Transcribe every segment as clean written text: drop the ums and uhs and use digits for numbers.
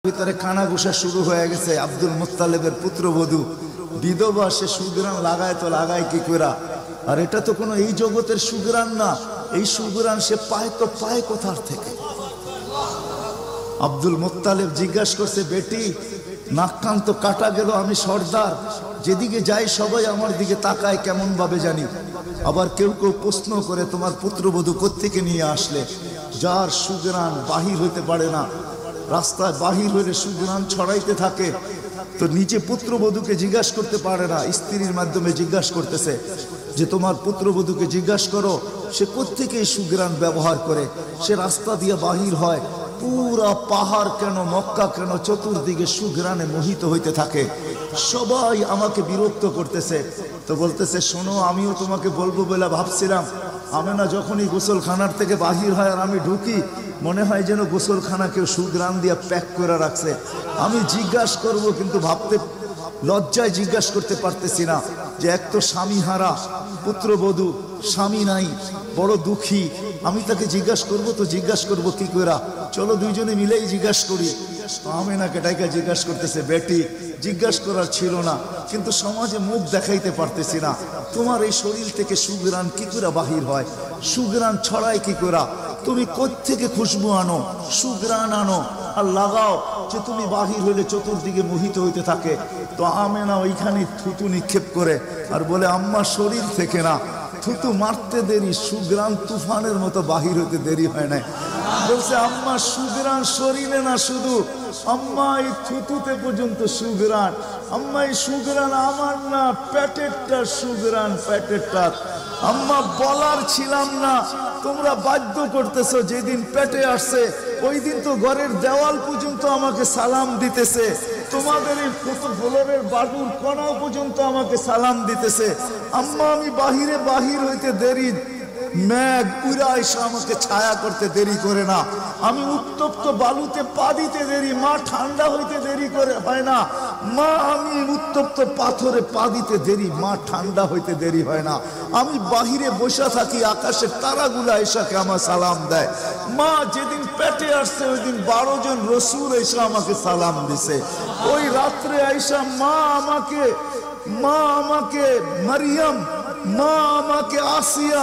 ভিতরে কানাঘুষা শুরু হয়ে গেছে। আব্দুল মুত্তালিবের পুত্রবধূ বিধবা, সে সুগ্রাণ লাগায় তো লাগায় কি করে? আর এটা তো কোনো এই জগতের সুগ্রাণ না, এই সুগ্রাণ সে পায় তো পায় কোথার থেকে? আব্দুল মুত্তালিব জিজ্ঞাসা করছে, বেটি নাক কান তো কাটা গেল, আমি সর্দার, যেদিকে যাই সবাই আমার দিকে তাকায় কেমন ভাবে জানি। আবার কেউ কেউ প্রশ্ন করে, তোমার পুত্রবধূ কোত্থেকে নিয়ে আসলে? যার সুগ্রাণ বাহির হইতে পারে না, রাস্তায় বাহির হইলে সুগ্রাণ ছড়াইতে থাকে, তো নিজে পুত্রবধূকে জিজ্ঞাসা করতে পারে না, স্ত্রীর মাধ্যমে জিজ্ঞাসা করতেছে যে তোমার পুত্রবধূকে জিজ্ঞাসা করো সে কোত্থেকে এই সুগ্রাণ ব্যবহার করে। সে রাস্তা দিয়ে বাহির হয়, পুরা পাহাড় কেন, মক্কা কেন, চতুর্দিকে সুগ্রাণে মোহিত হইতে থাকে। সবাই আমাকে বিরক্ত করতেছে। তো বলতেছে, শোনো, আমিও তোমাকে বলবো বলে ভাবছিলাম। আমেনা যখনই গোসলখানার থেকে বাহির হয় আর আমি ঢুকি, মনে হয় যেন গোসলখানা কেউ সুগ্রাণ দিয়ে প্যাক করে রাখছে। আমি জিজ্ঞাসা করব, কিন্তু ভাবতে লজ্জায় জিজ্ঞাসা করতে পারতেছি না, যে এক তো স্বামী হারা পুত্রবধূ, স্বামী নাই, বড় দুঃখী, আমি তাকে জিজ্ঞাসা করবো তো জিজ্ঞাসা করবো কি করে? চলো দুইজনে মিলেই জিজ্ঞাসা করি। আমেনাকে ডাইকা জিজ্ঞাসা করতেছে, বেটি জিজ্ঞাসা করার ছিল না, কিন্তু সমাজে মুখ দেখাইতে পারতেছি না, তোমার এই শরীর থেকে সুগ্রাণ কি করে বাহির হয়? সুগ্রাণ ছড়ায় কি করে? তুমি কোত্থেকে খুশবু আনো, সুগ্রাণ আনো আর লাগাও, যে তুমি বাহির হইলে চতুর্দিকে মোহিত হইতে থাকে। তো আমেনা ওইখানে থুতু নিক্ষেপ করে আর বলে, আম্মা শরীর থেকে না, থুতু মারতে দেরি, সুগ্রাণ তুফানের মতো বাহির হইতে দেরি হয় না। বলছে, আম্মা সুগ্রাণ শরীরে না, শুধু আম্মা এই থুতুতে পর্যন্ত সুগ্রাণ। আম্মা এই সুগ্রাণ আমার না, পেটেরটা সুগ্রাণ, পেটেরটা। আম্মা বলার ছিলাম না, তোমরা বাধ্য করতেছো। যেদিন পেটে আসছে ওই দিন তো ঘরের দেওয়াল পর্যন্ত আমাকে সালাম দিতেছে, তোমাদের এই ফ্লোরের বাটুর কণাও পর্যন্ত আমাকে সালাম দিতেছে। আম্মা আমি বাহির হইতে দেরি, মেঘ উড়া এসে আমাকে ছায়া করতে দেরি করে না। আমি উত্তপ্ত বালুতে পা দিতে দেরি, মা ঠান্ডা হইতে দেরি করে হয় না। মা আমি উত্তপ্ত পাথরে পা দিতে দেরি, মা ঠান্ডা হইতে দেরি হয় না। আমি বাহিরে বসে থাকি, আকাশের তারাগুলা এসাকে আমার সালাম দেয়। মা যেদিন পেটে আসছে ওই দিন 12 জন রসুল এসে আমাকে সালাম দিছে। ওই রাত্রে আইসা মা আমাকে মারিয়াম, মা আমাকে আসিয়া,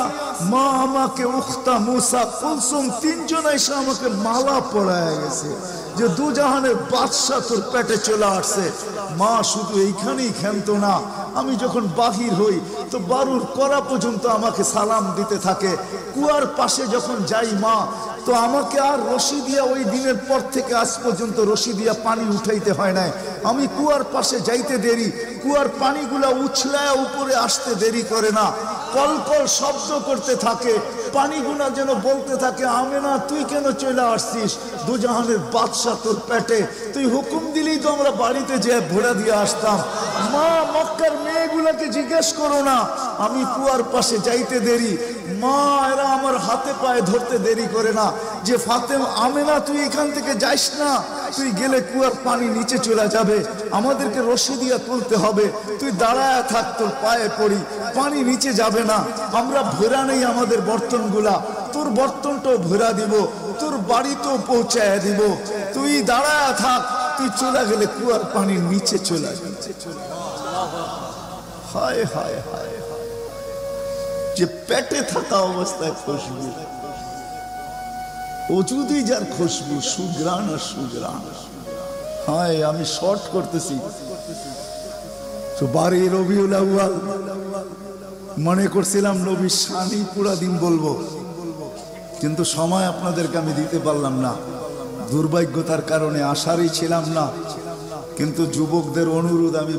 মা আমাকে উখতা মুসা কুলসুম, 3 জন এসে আমাকে মালা পরায় গেছে যে দুজাহানের বাদশা তোর পেটে চলে আসছে। মা শুধু এইখানেই ক্ষান্ত না, আমি যখন বাহির হই তো বারুর করা পর্যন্ত আমাকে সালাম দিতে থাকে। কুয়ার পাশে যখন যাই মা, তো আমাকে আর রশি দিয়া, ওই দিনের পর থেকে আজ পর্যন্ত রশি দিয়া পানি উঠাইতে হয় নাই। আমি কুয়ার পাশে যাইতে দেরি, কুয়ার পানিগুলা উছলায় উপরে আসতে দেরি করে না। কলকল শব্দ করতে থাকে, পানিগুলা যেন বলতে থাকে, আমেনা তুই কেন চলে আসছিস? দুজাহানের বাদশা তোর পেটে, তুই হুকুম দিলেই তো আমরা বাড়িতে যেয়ে ভোড়া দিয়ে আসতাম। মা মক্কার মেয়েগুলাকে জিজ্ঞেস করো না, আমি কুয়ার পাশে যাইতে দেরি, মা এরা আমার হাতে পায়ে ধরতে দেরি করে না, যে ফাতেমা, আমেনা তুই এখান থেকে যাইস না, তুই গেলে কুয়ার পানি নিচে চলে যাবে, আমাদেরকে রশি দিয়া তুলতে হবে, তুই দাঁড়ায় থাক, তোর পায়ে পড়ি, পানি নিচে যাবে না, আমরা ভরা নেই আমাদের বর্তনগুলা, তোর বর্তনটাও ভরা দিব, তোর বাড়িতেও পৌঁছায় দিব, তুই দাঁড়ায় থাক, তুই চলে গেলে কুয়ার পানির নিচে চলে যাবে। হায় হায় হায়, যে পেটে থাকা অবস্থায় খুশবু, অজুদি যার খুশবু, সুগ্রাণ আর সুগ্রাণ। হায়, আমি শর্ট করতেছি তো 12 রবিউল আউয়াল মনে করছিলাম নবীর শানই পুরা দিন বলবো, কিন্তু সময় আপনাদেরকে আমি দিতে পারলাম না, দুর্ভাগ্যতার কারণে আসারই ছিলাম না। কিন্তু যুবকদের অনুরোধ আমি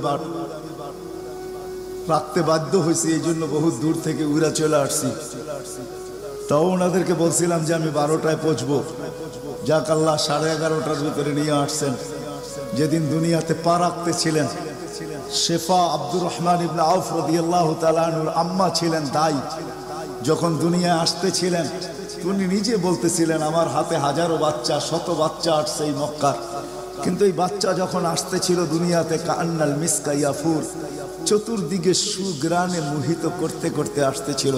রাখতে বাধ্য হয়েছি, এই জন্য বহু দূর থেকে উড়া চলে আসছি। তাও ওনাদেরকে বলছিলাম যে আমি 12টায় পৌঁছবো, যাক আল্লাহ 11:30টার ভিতরে নিয়ে আসছেন। যেদিন দুনিয়াতে পা রাখতেছিলেন, শেফা আব্দুর রহমান ইবনে আউফ রাদিয়াল্লাহু তাআলা আনহুর আম্মা ছিলেন দাই, যখন দুনিয়ায় আসতেছিলেন উনি নিজে বলতেছিলেন, আমার হাতে হাজারো বাচ্চা, শত বাচ্চা আসছে এই মক্কার, কিন্তু এই বাচ্চা যখন আসতেছিল দুনিয়াতে, কান্নাল মিসকা ইয়াফুর, চতুর্দিকে সুগ্রাণে মোহিত করতে করতে আসতেছিল।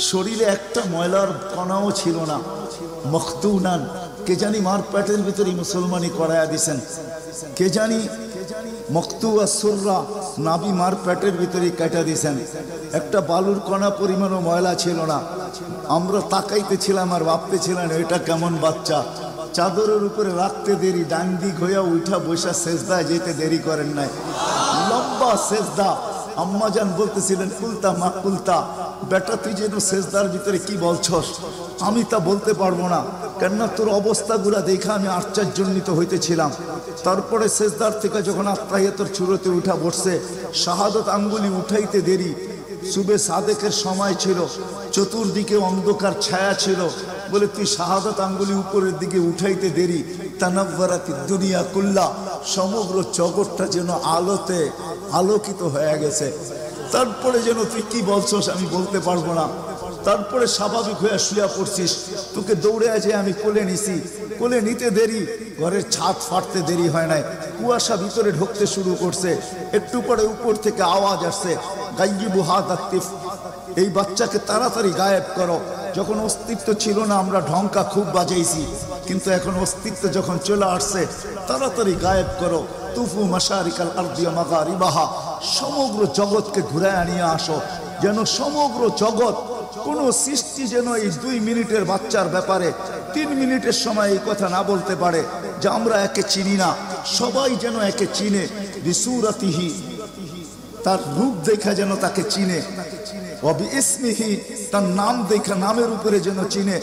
শরীরে একটা ময়লার কণাও ছিল না। মখতুনান কে জানি মার পেটের ভিতরে মুসলমানি করায়া দিছেন, কে জানি মকতুয়া সুররা নাবি মার পেটের ভিতরে কেটে দিছেন। একটা বালুর কণা পরিমাণও ময়লা ছিল না। আমরা তাকাইতেছিলাম আর ভাবতেছিলাম এটা কেমন বাচ্চা। চাদরের উপরে রাখতে দেরি, ডান দিক হইয়া উঠা বৈশা সেজদায় যেতে দেরি করেন নাই, লম্বা সেজদা। আম্মাজান বলতেছিলেন কুলতা মা কুলতা, বেটা তুই যেন সেজদার ভিতরে কি বলছস, আমি তা বলতে পারবো না, কেননা তোর অবস্থাগুলা দেখে আমি আশ্চর্যান্বিত হইতেছিলাম। তারপরে সেজদার থেকে যখন আত্মাহিয়াতর চূড়াতে উঠা বসছে, শাহাদত আঙ্গুলি উঠাইতে দেরি, সুবে সাদেকের সময় ছিল, চতুর্দিকে অন্ধকার ছায়া ছিল, বলে তুই শাহাদত আঙ্গুলি উপরের দিকে উঠাইতে দেরি, তানাব্বারাতি দুনিয়া কুল্লা, সমগ্র জগৎটা যেন আলোতে আলোকিত হয়ে গেছে। তারপরে যেন তুই কি বলছস আমি বলতে পারবো না। তারপরে স্বাভাবিক হয়ে শুয়া পড়ছিস, তোকে দৌড়ে আছে আমি কোলে নিছি, কোলে নিতে দেরি, ঘরের ছাদ ফাটতে দেরি হয় নাই, কুয়াশা ভিতরে ঢুকতে শুরু করছে, একটু পরে উপর থেকে আওয়াজ আসছে, গাইয়িবু হাদা তিফ, এই বাচ্চাকে তাড়াতাড়ি গায়েব করো। যখন অস্তিত্ব ছিল না আমরা ঢঙ্কা খুব বাজাইছি, কিন্তু এখন অস্তিত্ব যখন চলে আসছে, তাড়াতাড়ি গায়েব করো। তুফু মাশারিকাল আরদিয়া মাগারিবাহা, সমগ্র জগৎকে ঘুরে আনিয়ে আসো, যেন সমগ্র জগৎ, কোন সৃষ্টি যেন এই 2 মিনিটের বাচ্চার ব্যাপারে 3 মিনিটের সময় এই কথা না বলতে পারে যে আমরা একে চিনি না। সবাই যেন একে চিনে, বিসুরাতিহি, তার রূপ দেখা যেন তাকে চিনে, ওয়াবি ইসমিহি, তার নাম দেখা নামের উপরে যেন চিনে,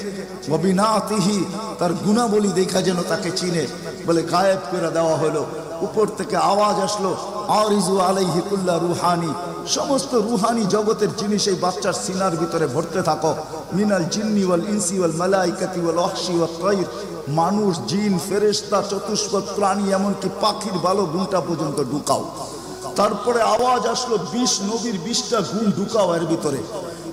ওয়াবি নাতিহি, তার গুণাবলী দেখা যেন তাকে চিনে। বলে গায়েব করে দেওয়া হলো। উপর থেকে আওয়াজ আসলো, আরিজু আলাইহি কুল্লা রুহানি, সমস্ত রুহানি জগতের জিনিস এই বাচ্চার সিনার ভিতরে ভরতে থাকো। মিনাল জিন্নি ওয়াল ইনসি ওয়াল মালাইকাতি ওয়াল ওয়াহশি ওয়াত তায়র, মানুষ, জিন, ফেরেশতা, চতুষ্পদ প্রাণী, এমনকি পাখির ভালো গুণটা পর্যন্ত ঢুকাও। তারপরে আওয়াজ আসলো 20 নবীর 20টা গুণ ঢুকাও এর ভিতরে।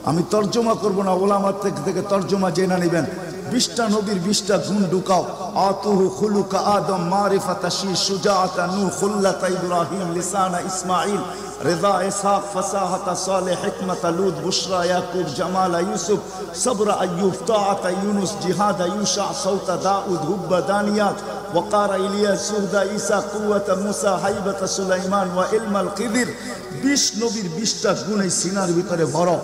আমি তর্জমা করব না, ওলামার থেকে তর্জমা জেনে নেবেন। 20টা নবীর 20টা গুণ ঢুকাও। আতুহু খুলুকা আদম মারিফাতা শি সুজাআতা নূহ খুল্লাতা ইব্রাহিম লিসানা ইসমাঈল রিদা ইসহাক ফাসাহাতা সালেহ হিকমাতা লুত বুশরা ইয়াকুব জামালা ইউসুফ সবরা আইয়ুব তাআতা ইউনুস জিহাদা ইউশা সাউতা দাউদ হুব্বা দানিয়াত ওয়াকারা ইলিয়াস সুহদা ঈসা কুওয়াতা মুসা হাইবাতা সুলাইমান ওয়া ইলমাল কিদির। 20 নবীর 20টা গুণ এই সিনার ভিতরে ভরো।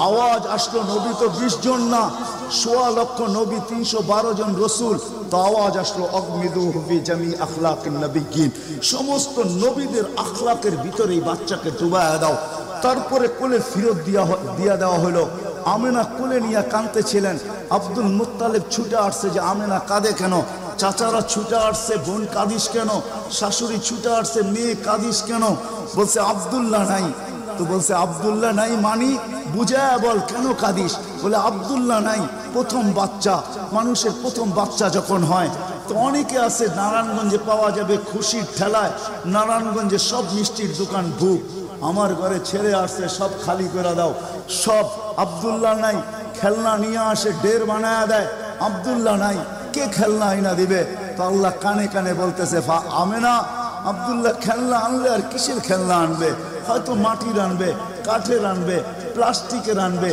আওয়াজ আসলো, নবী তো 20 জন না, 1.25 লক্ষ নবী, 312 জন রসুল। তো আওয়াজ আসলো, অগমিদুহু ফি জামি আখলাকিন নবিয়্যিন, সমস্ত নবীদের আখলাকের ভিতরে এই বাচ্চাকে ডুবায়া দাও। তারপরে কোলে ফিরত দিয়া দেওয়া হলো। আমেনা কোলে নিয়ে কাঁদতেছিলেন। আব্দুল মুত্তালিব ছুটে আসছে যে আমেনা কাঁদে কেন, চাচারা ছুটে আসছে, বোন কাঁদিস কেন, শাশুড়ি ছুটে আসছে, মেয়ে কাঁদিস কেন? বলছে আব্দুল্লাহ নাই। তো বলছে আব্দুল্লাহ নাই মানি বুঝায় বল, কেন কাঁদিস? বলে আব্দুল্লাহ নাই, প্রথম বাচ্চা, মানুষের প্রথম বাচ্চা যখন হয় তো অনেকে আছে নারায়ণগঞ্জে পাওয়া যাবে খুশির ঠেলায়, নারায়ণগঞ্জে সব মিষ্টির দোকান ভুক, আমার ঘরে ছেড়ে আসছে, সব খালি করে দাও, সব। আব্দুল্লাহ নাই, খেলনা নিয়ে আসে, ডের বানায় দেয়, আব্দুল্লাহ নাই, কে খেলনা আইনা দিবে? তো আল্লাহ কানে কানে বলতেছে, আমেনা, আব্দুল্লাহ খেলনা আনলে আর কিসের খেলনা আনবে? হয়তো মাটির আনবে, কাঠের আনবে, প্লাস্টিকের আনবে,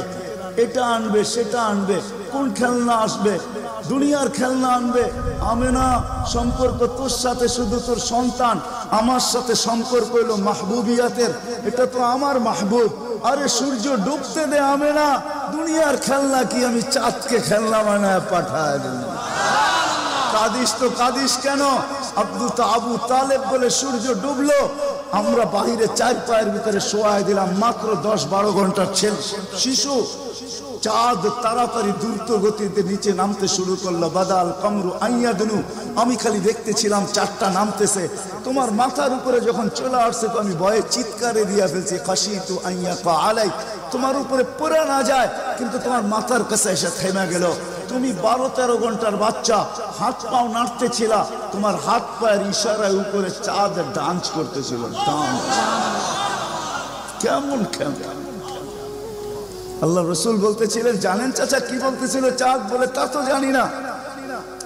এটা আনবে, সেটা আনবে, কোন খেলনা আসবে? দুনিয়ার খেলনা আনবে। আমেনা, সম্পর্ক তোর সাথে শুধু তোর সন্তান, আমার সাথে সম্পর্ক হলো মাহবুবিয়াতের, এটা তো আমার মাহবুব। আরে সূর্য ডুবতে দে আমেনা, দুনিয়ার খেলনা কি আমি চাঁদকে খেলনা বানায় পাঠায় দিলাম? কাদিস তো কাদিস কেন? আবু তালেব বলে সূর্য ডুবলো, আমরা বাহিরে 4 পায়ের ভিতরে শোয়াই দিলাম, মাত্র 10-12 ঘন্টার শিশু। চাঁদ তাড়াতাড়ি দ্রুত গতিতে নিচে নামতে শুরু করলো। বাদাল কামরু আইয়াদনু, আমি খালি দেখতেছিলাম 4টা নামতেছে। তোমার মাথার উপরে যখন চলে আসছে তো আমি ভয়ে চিৎকারে দিয়া ফেলছি, খাশিতু আইয়াকা আলাই, তোমার উপরে পড়ে না যায়, কিন্তু তোমার মাথার কাছে এসে থেমে গেল। তুমি 12-13 ঘন্টার বাচ্চা, হাত পাও নাড়তেছিল, তোমার হাত পায়ের ইশারায় উপরে চাঁদ ডান্স করতেছিল। কেমন কেমন আল্লাহ রসুল বলতেছিলেন, জানেন চাচা কি বলতেছিল চাঁদ? বলে তা তো জানি না।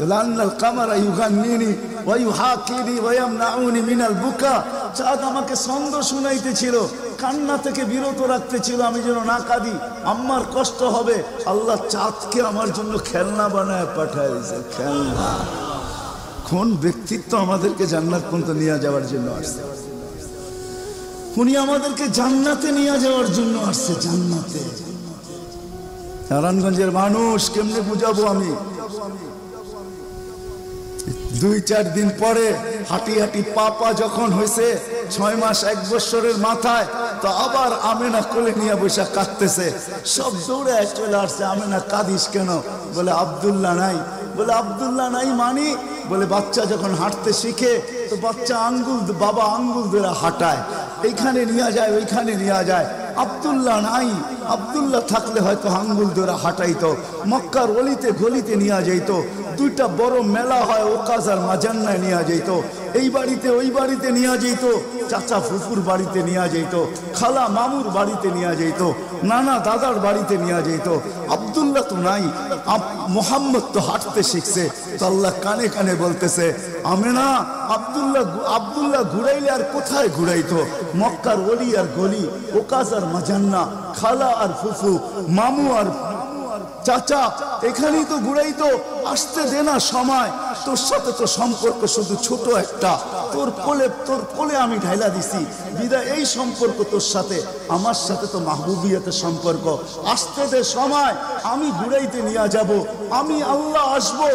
লান্নাল কামারা ইউগান্নিনি, ওয়া ইউহাকিনি ওয়া ইয়ামনাউনি মিনাল বুকা। চাঁদ আমাকে ছন্দ শুনাইতেছিল, কান্না থেকে বিরত রাখতেছিল, আমি যেন না কাঁদি, আম্মার কষ্ট হবে। আল্লাহ চাঁদকে আমার জন্য খেলনা বানায় পাঠায় দিয়েছে, খেলনা। কোন ব্যক্তিত্ব আমাদেরকে জান্নাত পর্যন্ত নিয়ে যাওয়ার জন্য আসছে? উনি আমাদেরকে জান্নাতে নিয়ে যাওয়ার জন্য আসছে, জান্নাতে। নারায়ণগঞ্জের মানুষ কেমনে বুঝাবো আমি? 2-4 দিন পরে হাঁটি হাঁটি পা যখন হয়েছে, 6 মাস 1 বছরের মাথায়, তো আবার আমেনা কোলে নিয়ে বসে কাঁদতেছে। সব দৌড়ে চলে আসছে, আমেনা কাঁদিস কেন? বলে আব্দুল্লাহ নাই। বলে আব্দুল্লাহ নাই মানি? বলে বাচ্চা যখন হাঁটতে শিখে তো বাচ্চা বাবা আঙ্গুল ধরে হাঁটায়, এইখানে নিয়ে যায় ওইখানে নিয়ে যায়। আব্দুল্লাহ নাই, আব্দুল্লাহ থাকলে হয়তো আঙ্গুল ধরে হাঁটাইতো, মক্কার অলিতে গলিতে নিয়ে যাইতো। 2টা বড় মেলা হয়, ওকাজ আর মাজান্নায় নিয়ে যাইতো। এই বাড়িতে ওই বাড়িতে নিয়ে যাইতো, চাচা ফুফুর বাড়িতে নিয়ে যাইতো, খালা মামুর বাড়িতে নিয়ে যাইতো, নানা দাদার বাড়িতে নিয়ে যাইতো। আব্দুল্লাহ তো নাই, মোহাম্মদ তো হাঁটতে শিখছে। তো আল্লাহ কানে কানে বলতেছে, আমেনা আব্দুল্লাহ ঘুরাইলে আর কোথায় ঘুরাইতো? মক্কার অলি আর গলি, ওকাজ আর মাজান্না, খালা আর ফুফু, মামু আর চাচা, এখানেই তো ঘুরাইতো। আসতে দে না সময়, তোর সাথে তো সম্পর্ক শুধু ছোট একটা, তোর কোলে আমি ঢাইলা দিছি বিদায়। এই সম্পর্ক তোর সাথে, আমার সাথে তো মাহবুবিয়াতের সম্পর্ক। আসতে দে সময়, আমি ঘুরাইতে নিয়ে যাব, আমি আল্লাহ আসবো।